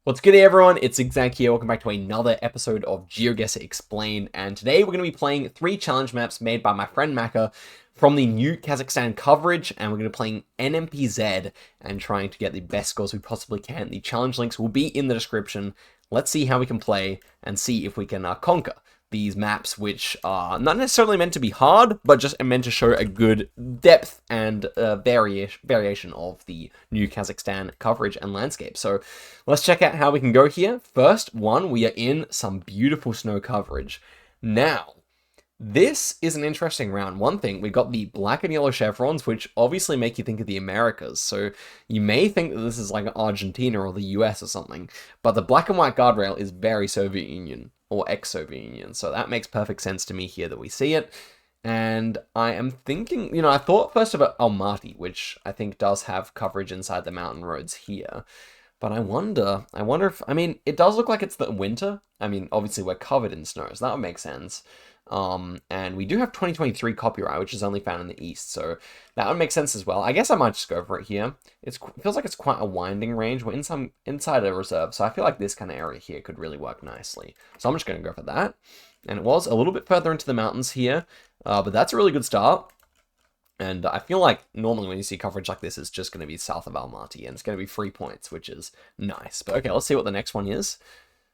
What's good, everyone? It's Zigzag here. Welcome back to another episode of GeoGuessr Explained. And today we're going to be playing 3 challenge maps made by my friend Maka from the new Kazakhstan coverage. And we're going to be playing NMPZ and trying to get the best scores we possibly can. The challenge links will be in the description. Let's see how we can play and see if we can conquer these maps, which are not necessarily meant to be hard, but just meant to show a good depth and variation of the new Kazakhstan coverage and landscape. So let's check out how we can go here. First one, we are in some beautiful snow coverage. Now, this is an interesting round. One thing, we got the black and yellow chevrons, which obviously make you think of the Americas. So you may think that this is like Argentina or the US or something, but the black and white guardrail is very Soviet Union or ex-Soviet Union. So that makes perfect sense to me here that we see it. And I am thinking, I thought first about Almaty, which I think does have coverage inside the mountain roads here. But I wonder if, it does look like it's the winter. Obviously we're covered in snow, so that would make sense. And we do have 2023 copyright, which is only found in the east, so that would make sense as well. I guess I might just go for it here. It feels like it's quite a winding range. We're inside a reserve, so I feel like this kind of area here could really work nicely. So I'm just going to go for that. And it was a little bit further into the mountains here, but that's a really good start. And I feel like normally when you see coverage like this, it's just going to be south of Almaty, and it's going to be 3 points, which is nice. But okay, let's see what the next one is.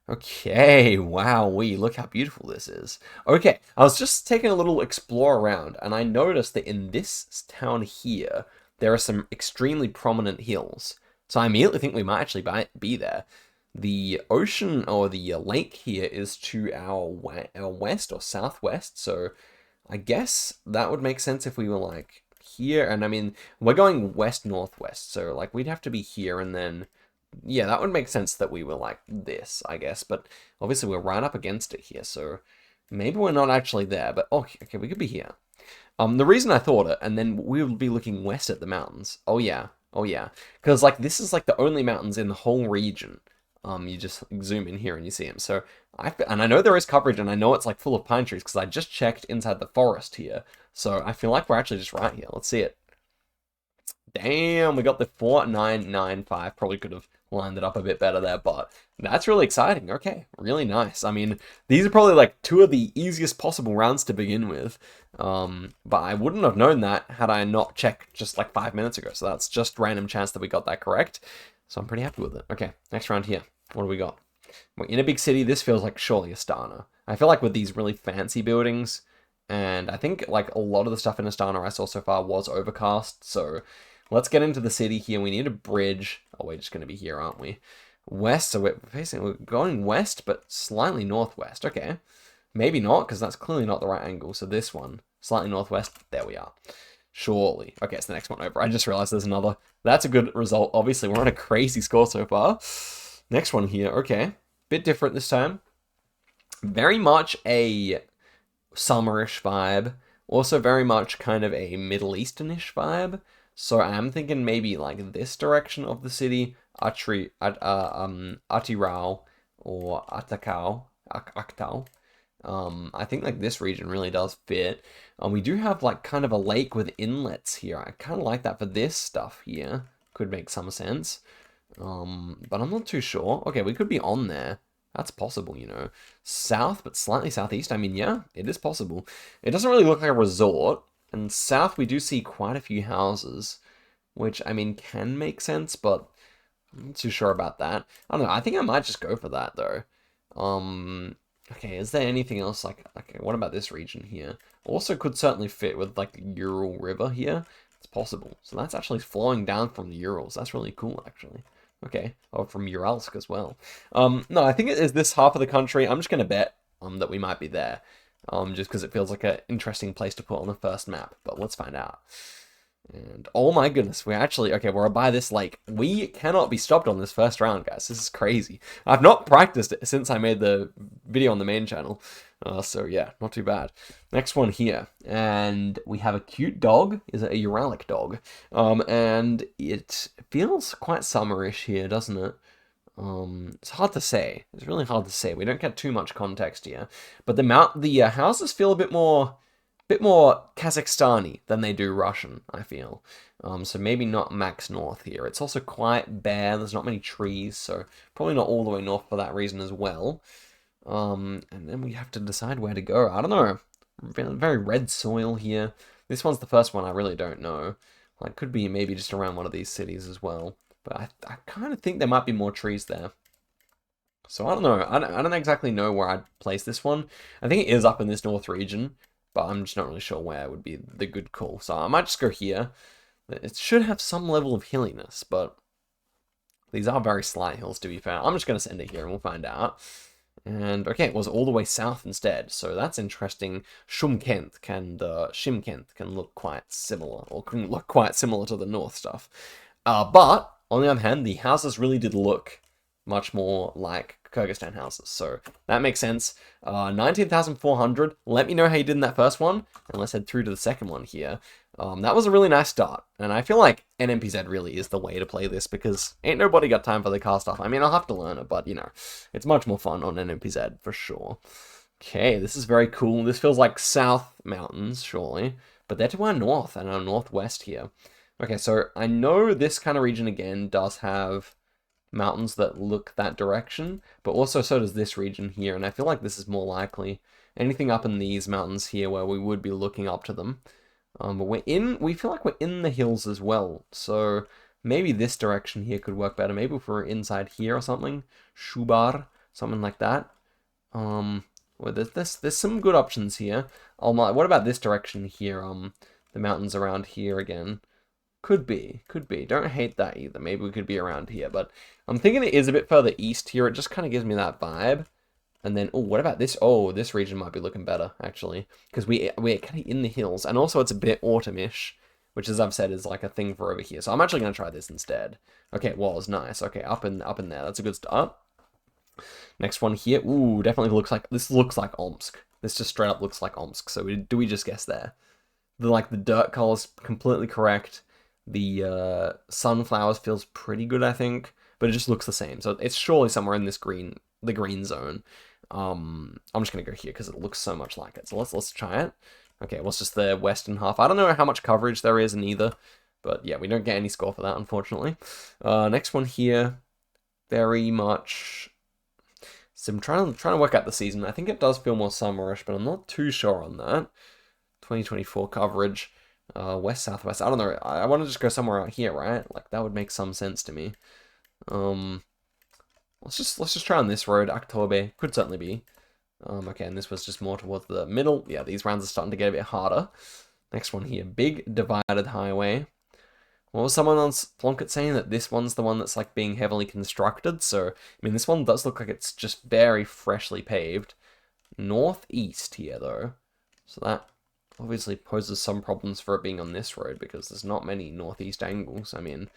Okay, wowee, look how beautiful this is. Okay, I was just taking a little explore around, and I noticed that in this town here, there are some extremely prominent hills. So I immediately think we might actually be there. The ocean, or the lake here, is to our west or southwest, so I guess that would make sense if we were, like, here. And, we're going west-northwest, so, like, we'd have to be here, and then yeah, that would make sense that we were like this, I guess, but obviously we're right up against it here, so maybe we're not actually there, but okay, we could be here. The reason I thought it, and then we would be looking west at the mountains. Oh yeah, because like this is like the only mountains in the whole region. You just zoom in here and you see them. So I know there is coverage, and I know it's like full of pine trees because I just checked inside the forest here. So I feel like we're actually just right here. Let's see it. Damn, we got the 4995. Probably could have lined it up a bit better there, but that's really exciting. Okay, really nice. These are probably like 2 of the easiest possible rounds to begin with. But I wouldn't have known that had I not checked just like 5 minutes ago. So that's just random chance that we got that correct. So I'm pretty happy with it. Okay, next round here. What do we got? We're in a big city. This feels like surely Astana. I feel like with these really fancy buildings, and I think like a lot of the stuff in Astana I saw so far was overcast, so let's get into the city here. We need a bridge. Oh, we're just going to be here, aren't we? West, so we're going west, but slightly northwest. Okay. Maybe not, because that's clearly not the right angle. So this one, slightly northwest. There we are. Surely. Okay, it's the next one over. I just realized there's another. That's a good result. Obviously, we're on a crazy score so far. Next one here. Okay. Bit different this time. Very much a summerish vibe. Also very much kind of a Middle Eastern-ish vibe. So I'm thinking maybe like this direction of the city, Atirau or Aktau. I think like this region really does fit. We do have like kind of a lake with inlets here. I kind of like that for this stuff here. Could make some sense. But I'm not too sure. Okay, we could be on there. That's possible, South, but slightly southeast. Yeah, it is possible. It doesn't really look like a resort. And south, we do see quite a few houses, which, can make sense, but I'm not too sure about that. I don't know. I think I might just go for that, though. Okay, is there anything else? Okay, what about this region here? Also could certainly fit with, like, the Ural River here. It's possible. So that's actually flowing down from the Urals. That's really cool, actually. Okay. Or from Uralsk as well. No, I think it is this half of the country. I'm just going to bet that we might be there. Just because it feels like an interesting place to put on the first map. But let's find out. And oh my goodness, we're by this lake. We cannot be stopped on this first round, guys. This is crazy. I've not practiced it since I made the video on the main channel. So yeah, not too bad. Next one here. And we have a cute dog. Is it a Uralic dog? And it feels quite summerish here, doesn't it? It's hard to say. It's really hard to say. We don't get too much context here. But the houses feel a bit more bit more Kazakhstani than they do Russian, I feel. So maybe not max north here. It's also quite bare. There's not many trees, so probably not all the way north for that reason as well. And then we have to decide where to go. I don't know. Very red soil here. This one's the first one I really don't know. Like, could be maybe just around one of these cities as well. But I kind of think there might be more trees there. So I don't know. I don't exactly know where I'd place this one. I think it is up in this north region, but I'm just not really sure where would be the good call. So I might just go here. It should have some level of hilliness, but these are very slight hills to be fair. I'm just going to send it here and we'll find out. And okay, it was all the way south instead, so that's interesting. Shumkent and Shimkent can look quite similar, or can look quite similar to the north stuff. But on the other hand, the houses really did look much more like Kyrgyzstan houses, so that makes sense. 19,400. Let me know how you did in that first one, and let's head through to the second one here. That was a really nice start, and I feel like NMPZ really is the way to play this, because ain't nobody got time for the car stuff. I mean, I'll have to learn it, but, you know, it's much more fun on NMPZ, for sure. Okay, this is very cool. This feels like South Mountains, surely, but they're to our north and our northwest here. Okay, so I know this kind of region, again, does have mountains that look that direction, but also so does this region here, and I feel like this is more likely. Anything up in these mountains here where we would be looking up to them. But we feel like we're in the hills as well, so maybe this direction here could work better. Maybe if we're inside here or something, Shubar, something like that. Well, there's some good options here. What about this direction here? The mountains around here again. Could be. Don't hate that either. Maybe we could be around here, but I'm thinking it is a bit further east here. It just kind of gives me that vibe. And then, oh, what about this? Oh, this region might be looking better, actually. Because we're kind of in the hills. And also, it's a bit autumnish, which, as I've said, is like a thing for over here. So I'm actually going to try this instead. Okay, it was nice. Okay, up in there. That's a good start. Next one here. Ooh, definitely looks like... This looks like Omsk. This just straight up looks like Omsk. So do we just guess there? The dirt color's completely correct. The sunflowers feels pretty good, I think. But it just looks the same. So it's surely somewhere in this the green zone. I'm just gonna go here because it looks so much like it. So let's try it. Okay, well, it's just the western half. I don't know how much coverage there is in either, but yeah, we don't get any score for that, unfortunately. Next one here, very much. So I'm trying to work out the season. I think it does feel more summerish, but I'm not too sure on that. 2024 coverage, west southwest. I don't know. I want to just go somewhere out here, right? Like that would make some sense to me. Let's just try on this road. October could certainly be. Okay, and this was just more towards the middle. Yeah, these rounds are starting to get a bit harder. Next one here, big divided highway. What was someone on Plonket saying that this one's the one that's like being heavily constructed? So, I mean, this one does look like it's just very freshly paved. Northeast here, though. So that obviously poses some problems for it being on this road because there's not many northeast angles. I mean,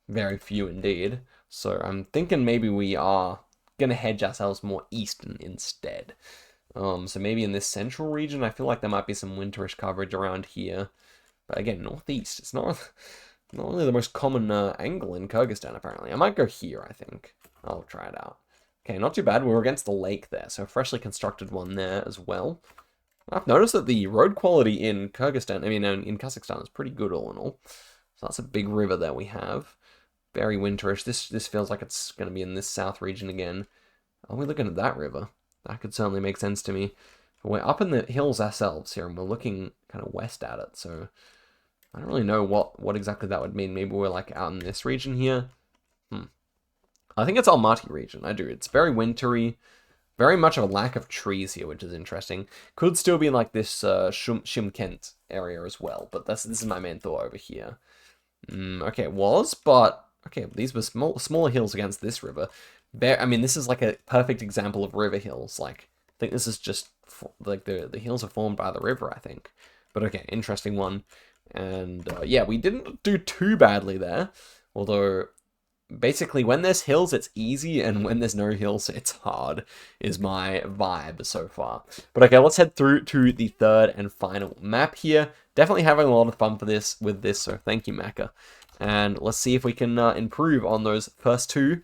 very few indeed. So I'm thinking maybe we are going to hedge ourselves more eastern instead. So maybe in this central region, I feel like there might be some winterish coverage around here. But again, northeast, it's not really the most common angle in Kyrgyzstan, apparently. I might go here, I think. I'll try it out. Okay, not too bad. We're against the lake there, so a freshly constructed one there as well. I've noticed that the road quality in Kyrgyzstan, in Kazakhstan, is pretty good all in all. So that's a big river that we have. Very winterish. This feels like it's going to be in this south region again. Are we looking at that river? That could certainly make sense to me. But we're up in the hills ourselves here, and we're looking kind of west at it, so I don't really know what exactly that would mean. Maybe we're like out in this region here. I think it's Almaty region. I do. It's very wintry. Very much of a lack of trees here, which is interesting. Could still be like this Shymkent area as well, but this is my main thought over here. Okay, it was, but okay, these were smaller hills against this river. I mean, this is like a perfect example of river hills. Like, I think this is just like the hills are formed by the river, I think. But okay, interesting one. And yeah, we didn't do too badly there, although basically when there's hills it's easy, and when there's no hills it's hard, is my vibe so far. But okay, let's head through to the third and final map here. Definitely having a lot of fun with this, so thank you, Macca. And let's see if we can improve on those first two,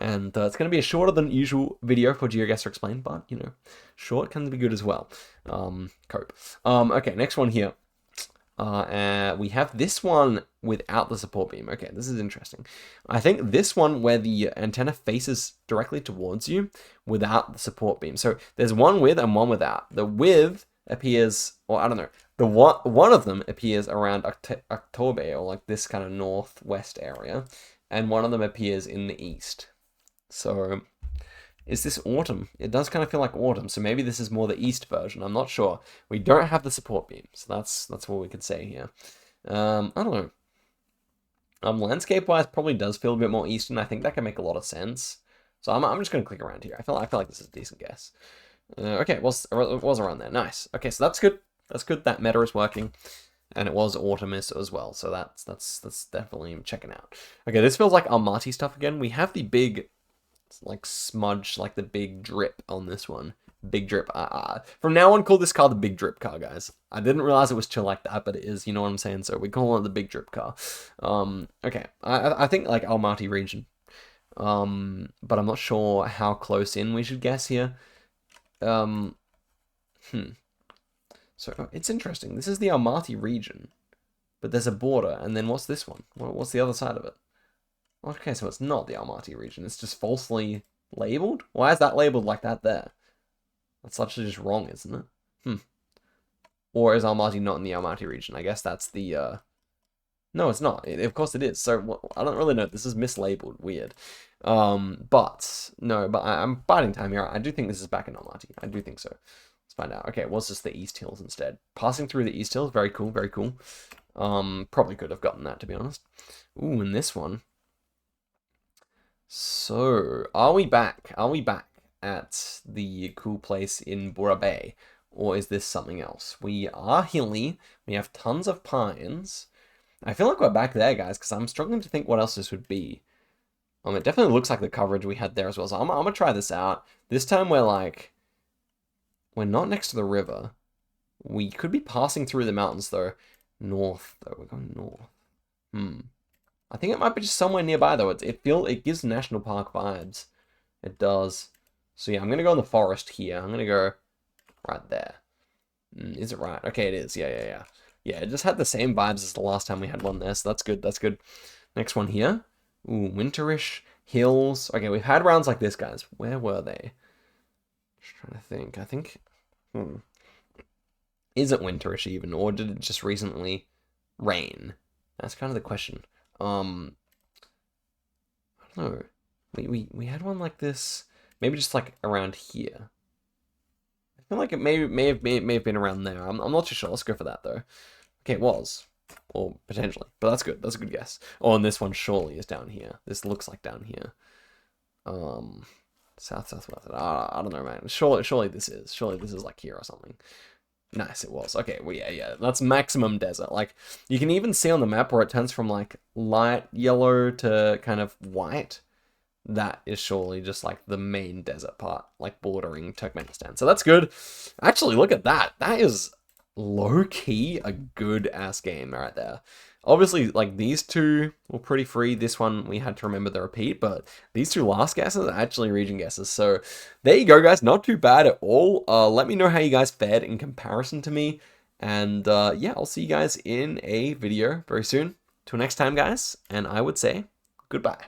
And it's going to be a shorter than usual video for GeoGuessr Explain, but, you know, short can be good as well. Cope. Okay, next one here. We have this one without the support beam. Okay, this is interesting. I think this one where the antenna faces directly towards you without the support beam. So there's one with and one without. The with appears, or I don't know, the one of them appears around October, or like this kind of northwest area, and one of them appears in the east. So is this autumn? It does kind of feel like autumn, so maybe this is more the east version. I'm not sure. We don't have the support beam, so that's what we could say here. I don't know. Landscape-wise, probably does feel a bit more eastern. I think that can make a lot of sense. So I'm just going to click around here. I feel like this is a decent guess. Okay, it was around there. Nice. Okay, so that's good. That's good. That meta is working. And it was autumn as well, so that's definitely checking out. Okay, this feels like Almaty stuff again. We have the big, like, smudge, like the big drip on this one. Big drip. From now on, call this car the big drip car, guys. I didn't realize it was chill like that, but it is, you know what I'm saying? So we call it the big drip car. Okay, I think, like, Almaty region. But I'm not sure how close in we should guess here. So it's interesting. This is the Almaty region, but there's a border, and then what's this one? What's the other side of it? Okay, so it's not the Almaty region. It's just falsely labeled? Why is that labeled like that there? That's actually just wrong, isn't it? Or is Almaty not in the Almaty region? I guess that's the, No, it's not. Of course it is. So, I don't really know. This is mislabeled. Weird. But I'm biding time here. I do think this is back in Almaty. I do think so. Let's find out. Okay, it was just the East Hills instead. Passing through the East Hills. Very cool, very cool. Probably could have gotten that, to be honest. Ooh, and this one. So, are we back? Are we back at the cool place in Bora Bay? Or is this something else? We are hilly. We have tons of pines. I feel like we're back there, guys, because I'm struggling to think what else this would be. It definitely looks like the coverage we had there as well. So I'm going to try this out. This time we're not next to the river. We could be passing through the mountains, though. North, though. We're going north. I think it might be just somewhere nearby, though. It gives national park vibes. It does. So yeah, I'm going to go in the forest here. I'm going to go right there. Is it right? Okay, it is. Yeah. Yeah, it just had the same vibes as the last time we had one there, so that's good. That's good. Next one here. Ooh, winterish hills. Okay, we've had rounds like this, guys. Where were they? Just trying to think. I think... Is it winterish even, or did it just recently rain? That's kind of the question. I don't know. We had one like this, maybe just like around here. I feel like it may have been around there. I'm not too sure. Let's go for that though. Okay, it was. Or potentially. But that's good. That's a good guess. Oh, and this one surely is down here. This looks like down here. Southwest. I don't know, man. Surely this is like here or something. Nice, it was. Okay, well, yeah. That's maximum desert. Like, you can even see on the map where it turns from, like, light yellow to kind of white. That is surely just, like, the main desert part, like, bordering Turkmenistan. So that's good. Actually, look at that. That is low-key a good-ass game right there. Obviously, like, these two were pretty free. This one, we had to remember the repeat, but these two last guesses are actually region guesses. So there you go, guys. Not too bad at all. Let me know how you guys fared in comparison to me. And yeah, I'll see you guys in a video very soon. Till next time, guys. And I would say goodbye.